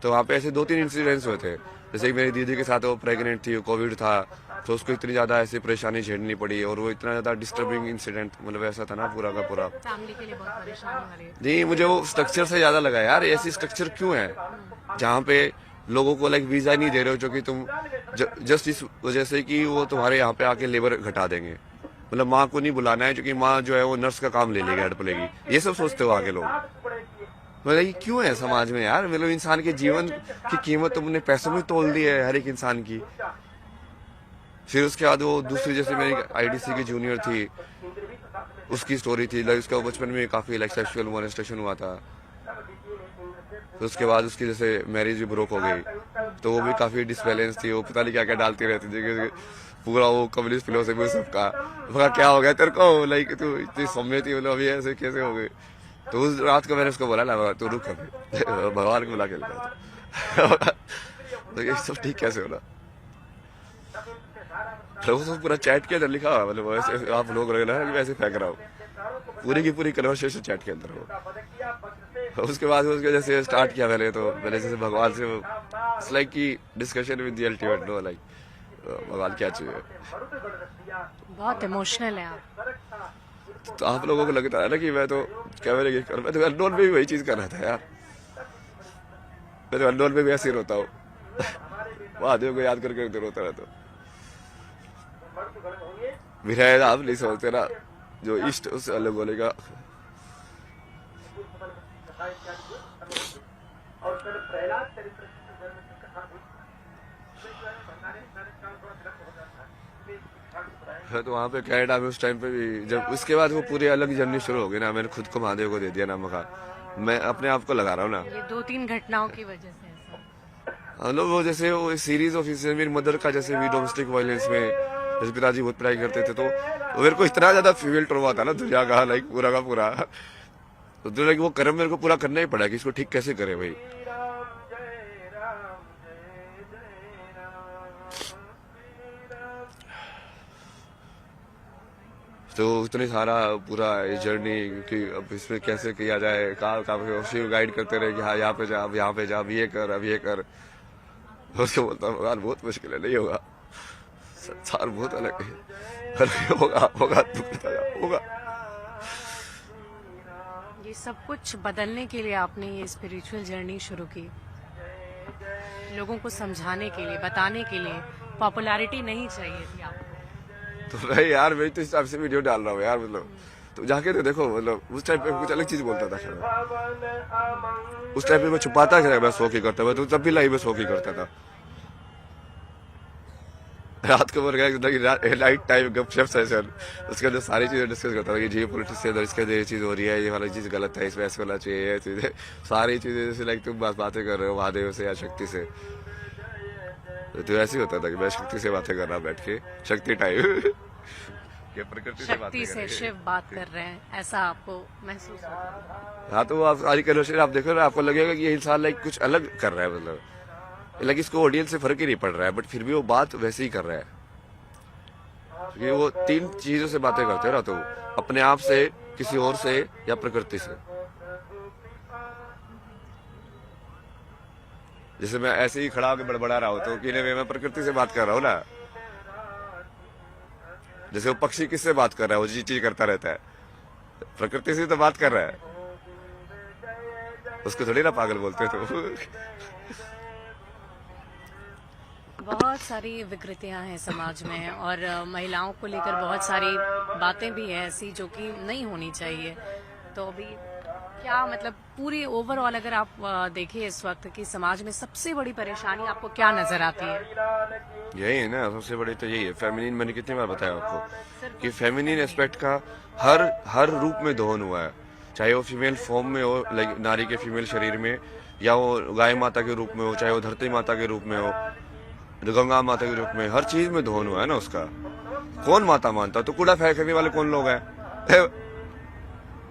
तो वहाँ पे ऐसे 2-3 इंसिडेंट्स हुए थे। जैसे कि मेरी दीदी के साथ वो प्रेग्नेंट थी, कोविड था, तो उसको इतनी ज़्यादा ऐसी परेशानी झेलनी पड़ी और वो इतना ज़्यादा डिस्टर्बिंग इंसिडेंट मतलब ऐसा था ना पूरा का पूरा। फैमिली के लिए बहुत परेशानी वाली। नहीं, मुझे वो स्ट्रक्चर से ज़्यादा लगा यार, ऐसी स्ट्रक्चर क्यों है जहाँ पे लोगों को लाइक वीज़ा नहीं दे रहे हो, जो कि तुम जस्ट इस वजह से कि वो तुम्हारे यहाँ पे आके लेबर घटा देंगे। मतलब माँ को नहीं बुलाना है क्योंकि माँ जो है वो नर्स का काम ले लेगी, हड़प लेगी, ये सब सोचते हो आगे लोग। मतलब ये क्यों है समाज में यार? मतलब इंसान के जीवन की कीमत तुमने पैसों में तोल दी है हर एक इंसान की। फिर उसके बाद वो दूसरी, जैसे मेरी आईडीसी की जूनियर थी, उसकी स्टोरी थी लाइक उसका बचपन में काफी लाइक सेक्सुअल मोलेस्टेशन हुआ था। तो उसके बाद उसकी जैसे मैरिज भी ब्रोक हो गई, तो वो भी काफी डिसबैलेंस थी, वो पता नहीं क्या क्या डालती रहती थी, पूरा वो कम्युनिस्ट फिलोसफी सबका। मगर क्या हो गया तेरे को, लाइक तू इतनी सौम्य थी, मतलब अभी ऐसे कैसे हो गई? तो उस रात को मैंने उसको बोला ना, तू रुक अभी भगवान को बुला के लेता। तो ये सब ठीक कैसे होना? तो वो पूरा चैट के अंदर लिखा हुआ, मतलब ऐसे आप लोग रहे ना वैसे फेंक रहा हूँ, पूरी की पूरी कन्वर्सेशन चैट के अंदर हो। उसके बाद उसके जैसे स्टार्ट किया मैंने, तो मैंने जैसे भगवान से इट्स लाइक की discussion with the ultimate no, like भगवान क्या चाहिए। बहुत इमोशनल है आप। तो आप लोगों को लगता है ना कि मैं तो क्या मैं तो अननोन में भी वही चीज कर रहा था यार। मैं तो अननोन में भी ऐसे ही रोता हूँ। महादेव को याद करके रोता रहता हूँ। विरायत आप नहीं समझते ना, जो इष्ट उससे अलग बोलेगा। तो वहाँ पे कनाडा में उस टाइम पे भी, जब उसके बाद वो पूरी अलग जर्नी शुरू हो गई ना, मैंने खुद को महादेव को दे दिया ना मौका। मैं अपने आप को लगा रहा हूँ ना, ये 2-3 घटनाओं की वजह से ऐसा। हम लोग वो जैसे वो सीरीज ऑफ मेरी मदर का जैसे भी डोमेस्टिक वायलेंस में जैसे पिताजी बहुत पढ़ाई करते थे, तो मेरे को इतना ज्यादा फीमेल ट्रॉमा था ना दुनिया का, लाइक पूरा का पूरा। तो लाइक वो कर्म मेरे को पूरा करना ही पड़ा कि इसको ठीक कैसे करे भाई। तो इतने सारा पूरा जर्नी कि अब इसमें कैसे किया जाए, कहाँ कहाँ शिव गाइड करते रहे कि हाँ यहाँ पे जा, अब यहाँ पे जा, अब ये कर, अब ये कर। उसको बोलता भगवान बहुत मुश्किल है, नहीं होगा, संसार बहुत अलग है, पर होगा होगा, तू करता जा, होगा। ये सब कुछ बदलने के लिए आपने ये स्पिरिचुअल जर्नी शुरू की, लोगों को समझाने के लिए, बताने के लिए। पॉपुलैरिटी नहीं चाहिए थी आपको। तो नहीं यार, मैं तो इस टाइप से वीडियो डाल रहा हूँ यार, मतलब तो जाके तो देखो, मतलब उस टाइम पे कुछ अलग चीज बोलता था शायद। उस टाइम पे मैं छुपाता था, मैं शौक ही करता था, तो तब भी लाइव में शौक ही करता था। रात को नाइट टाइम गपशप सेशन, उसके अंदर सारी चीजें डिस्कस करता था कि जियो पॉलिटिक्स के अंदर इसके अंदर ये चीज हो रही है, ये वाली चीज गलत है, इसमें ऐसे होना चाहिए, ये चीजें सारी चीजें जैसे लाइक तुम बातें कर रहे हो महादेव से या शक्ति से। तो ऐसे ही होता था कि मैं शक्ति से बातें कर रहा बैठ के, शक्ति टाइम ये प्रकृति से बातें शक्ति से शिव बात कर रहे हैं, ऐसा आपको महसूस होता है? हाँ, तो आप सारी कन्वर्सेशन आप देखो ना, आपको लगेगा कि ये इंसान लाइक कुछ अलग कर रहा है, मतलब लाइक इसको ऑडियंस से फर्क ही नहीं पड़ रहा है, बट फिर भी वो बात वैसे ही कर रहा है। क्योंकि वो 3 चीजों से बातें करते हैं ना, तो अपने आप से, किसी और से या प्रकृति से। जैसे मैं ऐसे ही खड़ा होकर बड़बड़ा रहा हूँ तो कि मैं प्रकृति से बात कर रहा हूँ ना। जैसे वो पक्षी किससे बात कर रहा है, वो जी चीज करता रहता है, प्रकृति से तो बात कर रहा है, उसको थोड़ी ना पागल बोलते तो। बहुत सारी विकृतियां हैं समाज में, और महिलाओं को लेकर बहुत सारी बातें भी हैं ऐसी जो कि नहीं होनी चाहिए। तो अभी क्या मतलब पूरी ओवरऑल अगर आप देखिए इस वक्त की समाज में सबसे बड़ी परेशानी आपको क्या नजर आती है? यही है ना, सबसे बड़ी तो यही है फेमिनिन। मैंने कितनी बार बताया आपको कि फेमिनिन एस्पेक्ट का हर रूप में दोहन हुआ है, चाहे वो फीमेल फॉर्म में हो, लाइक नारी के फीमेल शरीर में, या वो गाय माता के रूप में हो, चाहे वो धरती माता के रूप में हो, गंगा माता के रूप में, हर चीज में दोहन हुआ है ना उसका। कौन माता मानता? तो कूड़ा फेंकने वाले कौन लोग हैं?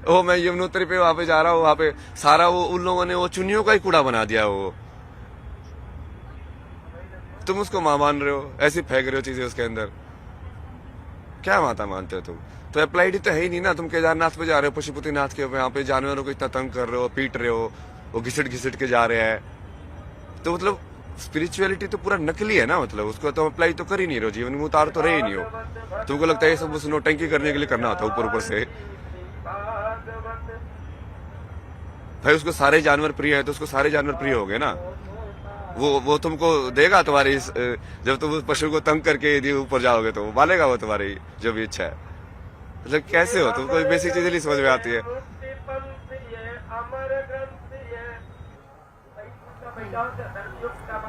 वो मैं यमुनोत्री पे वहां पे जा रहा हूँ, वहां पे सारा वो उन लोगों ने वो चुन्नियों का ही कूड़ा बना दिया। वो तुम उसको मां मान रहे हो, ऐसे फेंक रहे हो चीजें उसके अंदर। क्या माता मानते हो तुम? तो अप्लाइड तो है ही नहीं ना। तुम केदारनाथ पे जा रहे हो, पशुपतिनाथ के यहाँ पे जानवरों को इतना तंग कर रहे हो, पीट रहे हो, वो घिसट घिसट के जा रहे हैं। तो मतलब स्पिरिचुअलिटी तो पूरा नकली है ना, मतलब उसको तो अप्लाई तो कर ही नहीं रहे हो, जीवन में उतार तो रहे ही नहीं हो। तुमको लगता है ये सब बस नौटंकी करने के लिए करना होता है ऊपर ऊपर से। भाई उसको सारे जानवर प्रिय है तो उसको सारे जानवर प्रिय हो गए ना। वो तुमको देगा तुम्हारी जब तुम उस पशु को तंग करके यदि ऊपर जाओगे तो वो मानेगा वो तुम्हारी जो भी इच्छा है। मतलब कैसे हो तुमको बेसिक चीजें नहीं समझ में आती है।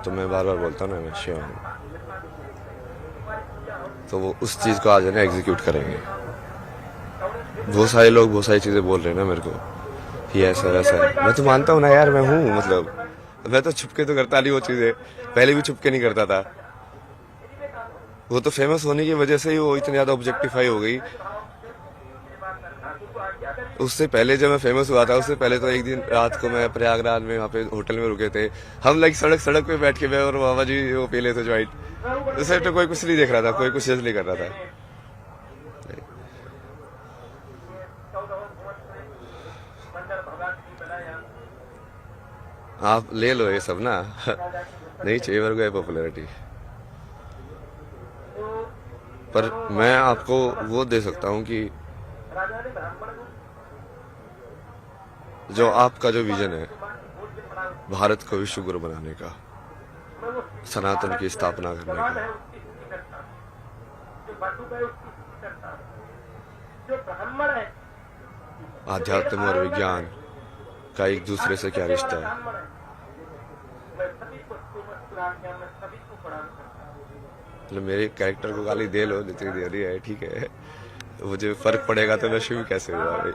तो मैं बार बार बोलता हूँ ना मैं शिव हूँ, तो वो उस चीज को आज है ना एग्जीक्यूट करेंगे। बहुत सारे लोग बहुत सारी चीजें बोल रहे हैं ना मेरे को कि ऐसा वैसा है, मैं तो मानता हूँ ना यार, मैं हूँ, मतलब मैं तो छुपके तो करता नहीं वो चीजें, पहले भी छुपके नहीं करता था। वो तो फेमस होने की वजह से ही वो इतनी ज्यादा ऑब्जेक्टिफाई हो गई। उससे पहले जब मैं फेमस हुआ था, उससे पहले तो एक दिन रात को मैं प्रयागराज में वहाँ पे होटल में रुके थे हम, लाइक सड़क पे बैठ के मैं और मामा जी वो पी लेते ज्वाइंट। उससे तो कोई कुछ नहीं देख रहा था, कोई कुछ नहीं कर रहा था। आप ले लो ये सब ना नहीं चाहिए मेरे को ये पॉपुलैरिटी, पर मैं आपको वो दे सकता हूँ कि जो आपका जो विजन है भारत को विश्व गुरु बनाने का, सनातन की स्थापना करने का, आध्यात्म और विज्ञान का एक दूसरे से क्या रिश्ता है। मतलब मेरे कैरेक्टर को गाली दे लो जितनी दे रही है, ठीक है, मुझे फर्क पड़ेगा तो मैं शिव कैसे हुआ भाई।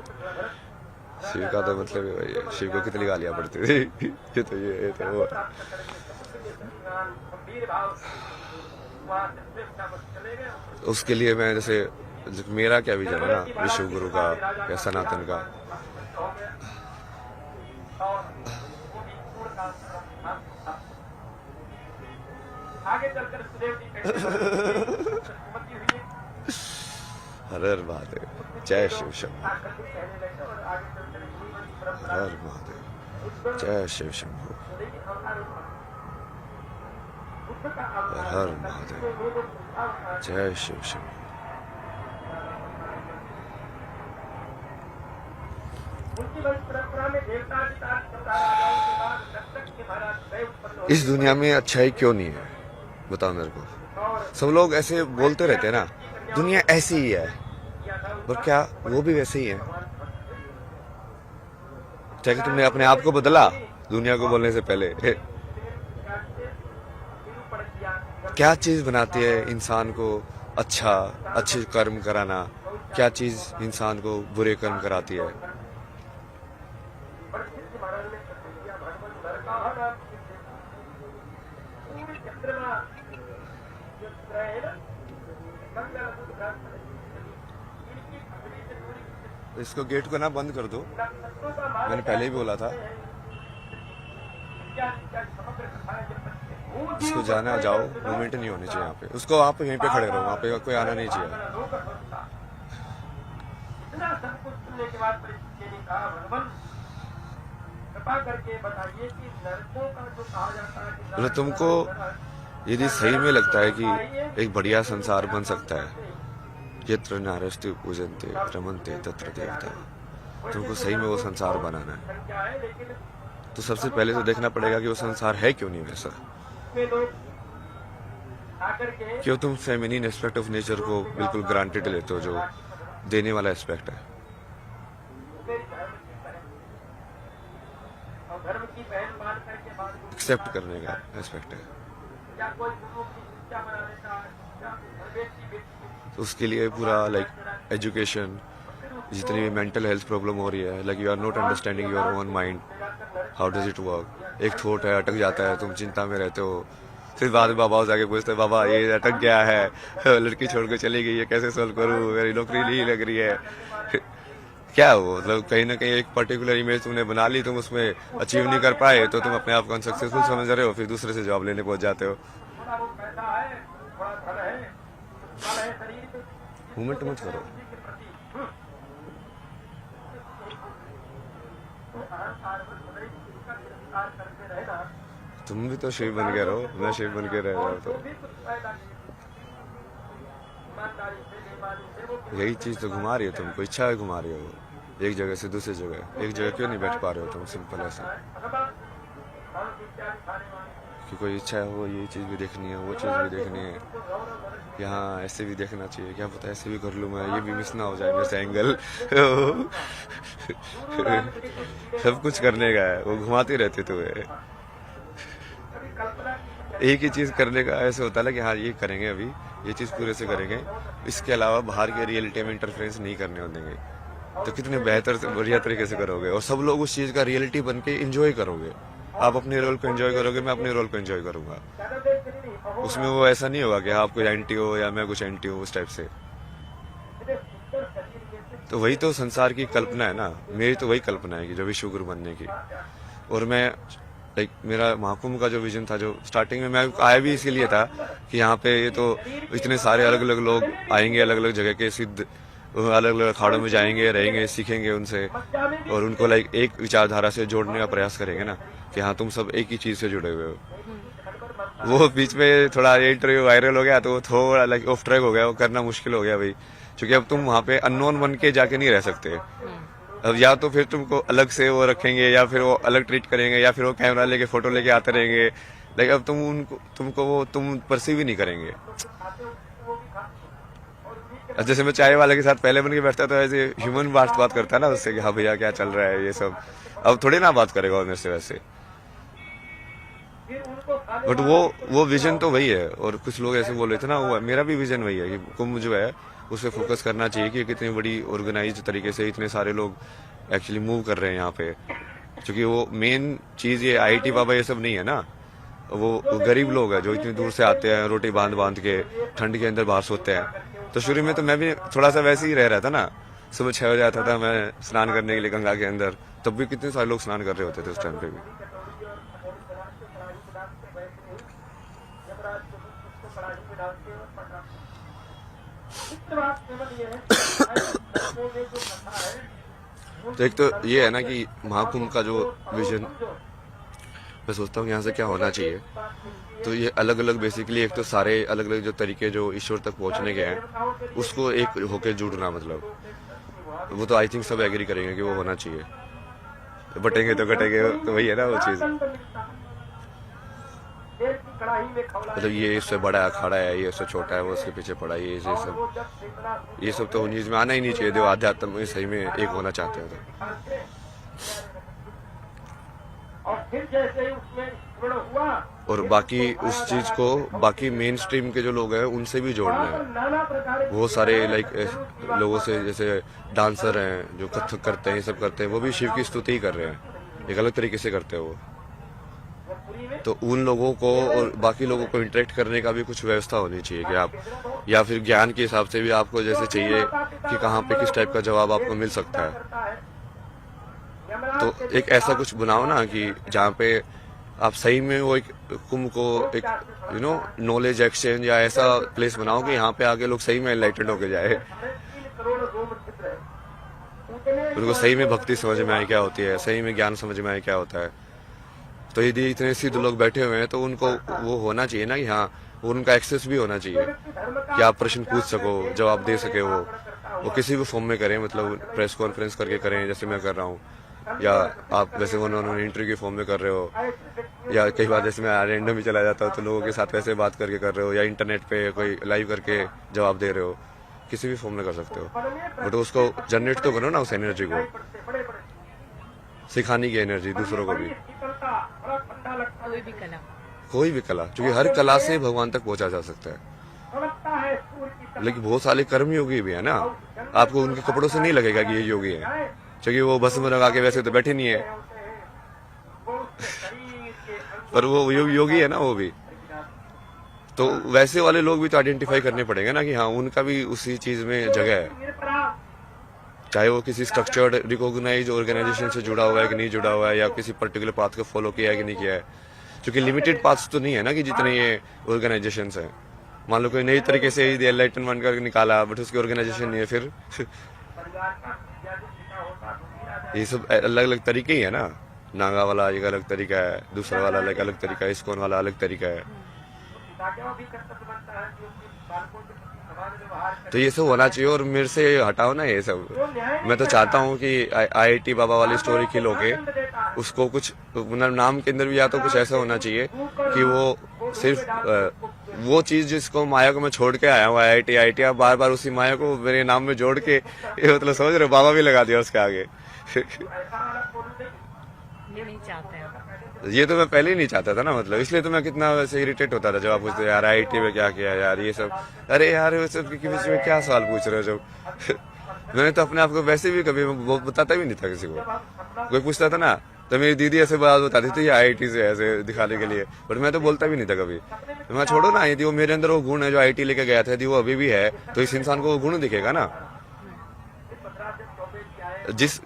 शिव का तो मतलब है भाई, शिव को कितनी गालियां पड़ती थी ये तो वो। उसके लिए मैं जैसे मेरा क्या विजन है ना विश्व गुरु का या सनातन का, हर हर महादेव, जय शिव शंभू, हर हर महादेव, जय शिव शंभू, हर हर महादेव, जय शिव शंभू। इस दुनिया में अच्छाई क्यों नहीं है बताओ मेरे को। सब लोग ऐसे बोलते रहते हैं ना दुनिया ऐसी ही है, पर क्या वो भी वैसे ही है? क्या कि तुमने अपने आप को बदला दुनिया को बोलने से पहले? क्या चीज बनाती है इंसान को अच्छे कर्म कराना, क्या चीज इंसान को बुरे कर्म कराती है? इसको गेट को ना बंद कर दो, मैंने पहले ही बोला था। इसको जाना जाओ, मूवमेंट नहीं होनी चाहिए यहाँ पे। उसको आप यहीं पे खड़े रहो, वहाँ पे कोई आना नहीं चाहिए। मतलब तुमको यदि सही में लगता है कि एक बढ़िया संसार बन सकता है, यत्र नारस्ति पूजन्ते रमन्ते तत्र देवता, तुमको सही में वो संसार बनाना है तो सबसे पहले तो देखना पड़ेगा कि वो संसार है क्यों नहीं वैसा। क्यों तुम फेमिनिन एस्पेक्ट ऑफ नेचर को बिल्कुल ग्रांटेड लेते हो, जो देने वाला एस्पेक्ट है। एक्सेप्ट करने का एस्पेक्ट है। तो उसके लिए पूरा लाइक एजुकेशन, जितनी भी मेंटल हेल्थ प्रॉब्लम हो रही है, like you are not understanding your own mind, how does it work. एक थॉट है अटक जाता है, तुम चिंता में रहते हो, फिर बाद में बाबा जाके पूछते बाबा ये अटक गया है, लड़की छोड़ के चली गई है, कैसे सोल्व करूँ, मेरी नौकरी नहीं लग रही है। क्या हो, मतलब कहीं ना कहीं एक पर्टिकुलर इमेज तुमने बना ली, तुम उसमें अचीव नहीं कर पाए तो तुम अपने आप को अनसक्सेसफुल समझ रहे हो, फिर दूसरे से जॉब लेने पहुंच जाते हो। मूवमेंट मत करो। तुम भी तो शिव बन के रहो, मैं शिव बन के रह जाऊँ तो यही चीज तो घुमा रही है तुमको, इच्छा है घुमा रही हो एक जगह से दूसरी जगह। एक जगह क्यों नहीं बैठ पा रहे हो तुम सिंपल ऐसे? कि कोई इच्छा है वो ये चीज भी देखनी है, वो चीज भी देखनी है, यहाँ ऐसे भी देखना चाहिए, क्या पता ऐसे भी कर लूँ मैं, ये भी मिस ना हो जाए मेरे से एंगल। सब कुछ करने का है, वो घुमाती रहती तुम्हें। एक ही चीज करने का ऐसे होता है ना कि हाँ ये करेंगे, अभी ये चीज पूरे से करेंगे, इसके अलावा बाहर के रियलिटी में इंटरफेरेंस नहीं करने देंगे। तो कितने बेहतर से बढ़िया तरीके से करोगे और सब लोग उस चीज का रियलिटी बन के एंजॉय करोगे। आप अपने रोल को एंजॉय करोगे, मैं अपने रोल को एंजॉय करूंगा। उसमें वो ऐसा नहीं होगा कि आप कोई एंटी हो या मैं कुछ एंटी हूँ उस टाइप से। तो वही तो संसार की कल्पना है ना, मेरी तो वही कल्पना है कि जो विश्व गुरु बनने की। और मैं लाइक मेरा महाकुंभ का जो विजन था, जो स्टार्टिंग में मैं आया भी इसके लिए था कि यहाँ पे ये तो इतने सारे अलग अलग लोग आएंगे, अलग अलग जगह के सिद्ध अलग अलग अखाड़ों में जाएंगे, रहेंगे, सीखेंगे उनसे और उनको लाइक एक विचारधारा से जोड़ने का प्रयास करेंगे ना कि हाँ तुम सब एक ही चीज से जुड़े हुए हो। वो बीच में थोड़ा ये इंटरव्यू वायरल हो गया तो थोड़ा लाइक ऑफ ट्रैक हो गया, वो करना मुश्किल हो गया भाई, क्योंकि अब तुम वहाँ पे अननोन बन के जाके नहीं रह सकते। अब या तो फिर तुमको अलग से वो रखेंगे या फिर वो अलग ट्रीट करेंगे या फिर वो कैमरा लेके फोटो लेके आते रहेंगे, लेकिन अब तुमको वो तुम परसीव ही नहीं करेंगे। जैसे मैं चाय वाले के साथ पहले बन के बैठता तो ऐसे ह्यूमन बात करता है ना उससे कि हाँ भैया क्या चल रहा है ये सब, अब थोड़ी ना बात करेगा मेरे से वैसे। बट वो विजन तो वही है। और कुछ लोग ऐसे बोल रहे थे ना, वो मेरा भी विजन वही है कि कुंभ जो है उस पर फोकस करना चाहिए कि कितनी बड़ी ऑर्गेनाइज तरीके से इतने सारे लोग एक्चुअली मूव कर रहे हैं यहाँ पे। क्योंकि वो मेन चीज ये IIT बाबा ये सब नहीं है ना, वो गरीब लोग हैं जो इतनी दूर से आते हैं, रोटी बांध बांध के ठंड के अंदर बाहर सोते हैं। तो शुरू में तो मैं भी थोड़ा सा वैसे ही रह रहा था ना, सुबह 6 बजे आता था मैं स्नान करने के लिए गंगा के अंदर, तब भी कितने सारे लोग स्नान कर रहे होते थे उस टाइम पे भी। तो एक तो ये है ना कि महाकुंभ का जो विजन मैं सोचता हूँ यहाँ से क्या होना चाहिए, तो ये अलग अलग बेसिकली एक तो सारे अलग अलग जो तरीके जो ईश्वर तक पहुंचने के हैं उसको एक होके जुड़ना, मतलब वो तो आई थिंक सब एग्री करेंगे कि वो होना चाहिए। बटेंगे तो कटेंगे, तो वही है ना वो चीज। मतलब ये इससे बड़ा अखाड़ा है, ये इससे छोटा है, वो उसके पीछे पड़ा है, ये सब तो उन चीज में आना ही नहीं चाहिए। जो आध्यात्म में सही में एक होना चाहते हैं तो। और बाकी उस चीज को बाकी मेन स्ट्रीम के जो लोग हैं उनसे भी जोड़ना है। बहुत सारे लाइक लोगों से, जैसे डांसर हैं जो कथक करते हैं, ये सब करते हैं, वो भी शिव की स्तुति ही कर रहे हैं, एक अलग तरीके से करते हैं वो। तो उन लोगों को और बाकी लोगों को इंटरेक्ट करने का भी कुछ व्यवस्था होनी चाहिए कि आप, या फिर ज्ञान के हिसाब से भी आपको जैसे चाहिए कि कहाँ पे किस टाइप का जवाब आपको मिल सकता है। तो एक ऐसा कुछ बनाओ ना कि जहाँ पे आप सही में वो एक कुंभ को एक नॉलेज एक्सचेंज या ऐसा प्लेस बनाओ कि यहाँ पे आके लोग सही में एनलाइटेड होके जाए, उनको सही में भक्ति समझ में आए क्या होती है, सही में ज्ञान समझ में आए क्या होता है। तो यदि इतने सिद्ध लोग बैठे हुए हैं तो उनको वो होना चाहिए ना कि हाँ उनका एक्सेस भी होना चाहिए कि आप प्रश्न पूछ सको, जवाब दे सके। वो किसी भी फॉर्म में करें, मतलब प्रेस कॉन्फ्रेंस करके करें जैसे मैं कर रहा हूँ, या आप वैसे उन्होंने इंटरव्यू के फॉर्म में कर रहे हो, या कई बार जैसे मैं रैंडम ही चला जाता हूँ तो लोगों के साथ वैसे बात करके कर रहे हो, या इंटरनेट पे कोई लाइव करके जवाब दे रहे हो, किसी भी फॉर्म में कर सकते हो। बट उसको जनरेट तो करो ना उस एनर्जी को, सिखाने की एनर्जी दूसरों को भी। कोई भी कला, क्योंकि हर कला से भगवान तक पहुंचा जा सकता है। लेकिन बहुत सारे कर्म योगी भी है ना, आपको उनके कपड़ों से नहीं लगेगा कि ये योगी है, क्योंकि वो बस में लगा के वैसे तो बैठे नहीं है। पर वो योगी है ना वो भी। तो वैसे वाले लोग भी तो आइडेंटिफाई करने पड़ेंगे ना कि हाँ उनका भी उसी चीज में जगह है, चाहे वो किसी स्ट्रक्चर्ड रिकॉग्नाइज ऑर्गेनाइजेशन से जुड़ा हुआ है कि नहीं जुड़ा हुआ है, या किसी पर्टिकुलर पाथ को फॉलो किया है कि नहीं किया है। क्योंकि लिमिटेड पाथ्स तो नहीं है ना कि जितने ये ऑर्गेनाइजेशंस हैं। मान लो कोई नई तरीके से एनलाइटनमेंट करके निकाला बट उसकी ऑर्गेनाइजेशन नहीं है, फिर ये सब अलग अलग तरीके ही है ना। नागा वाला एक अलग तरीका है, दूसरा वाला अलग अलग तरीका है, इस्कॉन वाला अलग तरीका है। तो ये सब होना चाहिए और मेरे से हटाओ ना ये सब। मैं तो चाहता हूँ कि IIT बाबा वाली स्टोरी किल होके उसको कुछ मतलब नाम के अंदर भी या तो कुछ ऐसा होना चाहिए कि वो सिर्फ वो चीज जिसको माया को मैं छोड़ के आया हूँ IIT अब बार बार उसी माया को मेरे नाम में जोड़ के ये मतलब समझ रहे हो, बाबा भी लगा दिया उसके आगे। ये नहीं चाहते हैं। ये तो मैं पहले ही नहीं चाहता था ना, मतलब इसलिए तो मैं कितना वैसे इरिटेट होता था जब आप पूछते यार IIT में क्या किया यार ये सब। अरे यार वो सब के बीच में क्या सवाल पूछ रहे हो जब मैंने तो अपने आप को वैसे भी कभी वो बताता भी नहीं था किसी को। कोई पूछता था ना तो मेरी दीदी ऐसे बात बताती थी IIT से ऐसे दिखाने के लिए, बट मैं तो बोलता भी नहीं था कभी। तो मैं छोड़ो ना, यदि वो मेरे अंदर वो गुण है जो IIT लेके गया था, यदि वो अभी भी है तो इस इंसान को वो गुण दिखेगा ना। जिस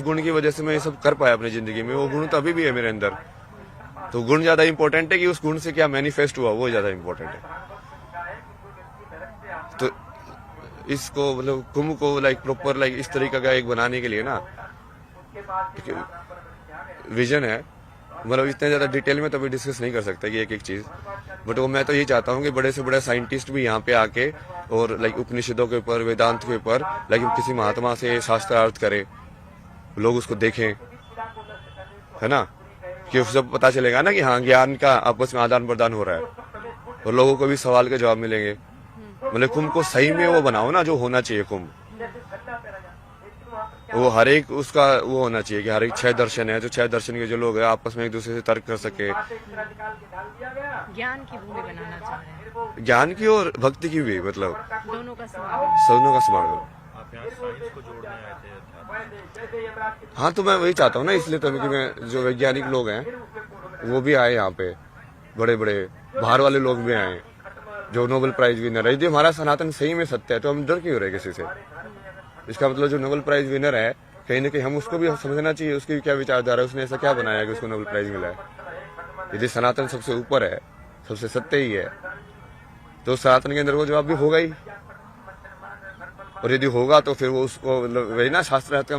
गुण की वजह से मैं ये सब कर पाया अपनी जिंदगी में, वो गुण तो अभी भी है मेरे अंदर। तो गुण ज्यादा इंपॉर्टेंट है कि उस गुण से क्या मैनिफेस्ट हुआ, वो ज्यादा इंपॉर्टेंट है। तो इसको मतलब कुंभ को प्रॉपर इस तरीके का एक बनाने के लिए ना विजन है, मतलब इतने ज्यादा डिटेल में तो अभी डिस्कस नहीं कर सकते कि एक एक चीज, बट वो मैं तो यही चाहता हूँ कि बड़े से बड़े साइंटिस्ट भी यहाँ पे आके और उपनिषदों के ऊपर, वेदांत के ऊपर किसी महात्मा से शास्त्रार्थ करे, लोग उसको देखें, है ना, कि सब पता चलेगा ना कि हाँ ज्ञान का आपस में आदान प्रदान हो रहा है और लोगों को भी सवाल के जवाब मिलेंगे। मतलब कुंभ को सही में वो बनाओ ना जो होना चाहिए कुंभ, वो हर एक उसका वो होना चाहिए कि हर एक 6 दर्शन है, जो 6 दर्शन के जो लोग हैं आपस में एक दूसरे से तर्क कर सके। ज्ञान की भूमि बनाना चाह रहे हैं, ज्ञान की और भक्ति की भी, मतलब दोनों का समागम। सबनों का समागम। आप यहाँ साइंस को जोड़ने आए थे। हाँ तो मैं वही चाहता हूँ ना, इसलिए तो कि मैं जो वैज्ञानिक लोग हैं वो भी आए यहाँ पे, बड़े बड़े बाहर वाले लोग भी आए जो नोबेल प्राइज विनर है। यदि हमारा सनातन सही में सत्य है तो हम डर क्यों रहे किसी से। इसका मतलब जो नोबेल प्राइज विनर है कहीं ना कहीं हम उसको भी समझना चाहिए, उसकी भी क्या विचारधारा है, उसने ऐसा क्या बनाया कि उसको नोबेल प्राइज मिला है। यदि सनातन सबसे ऊपर है, सबसे सत्य ही है, तो सनातन के अंदर वो जवाब भी होगा ही, और यदि होगा तो फिर वो उसको मतलब वही ना शास्त्रार्थ का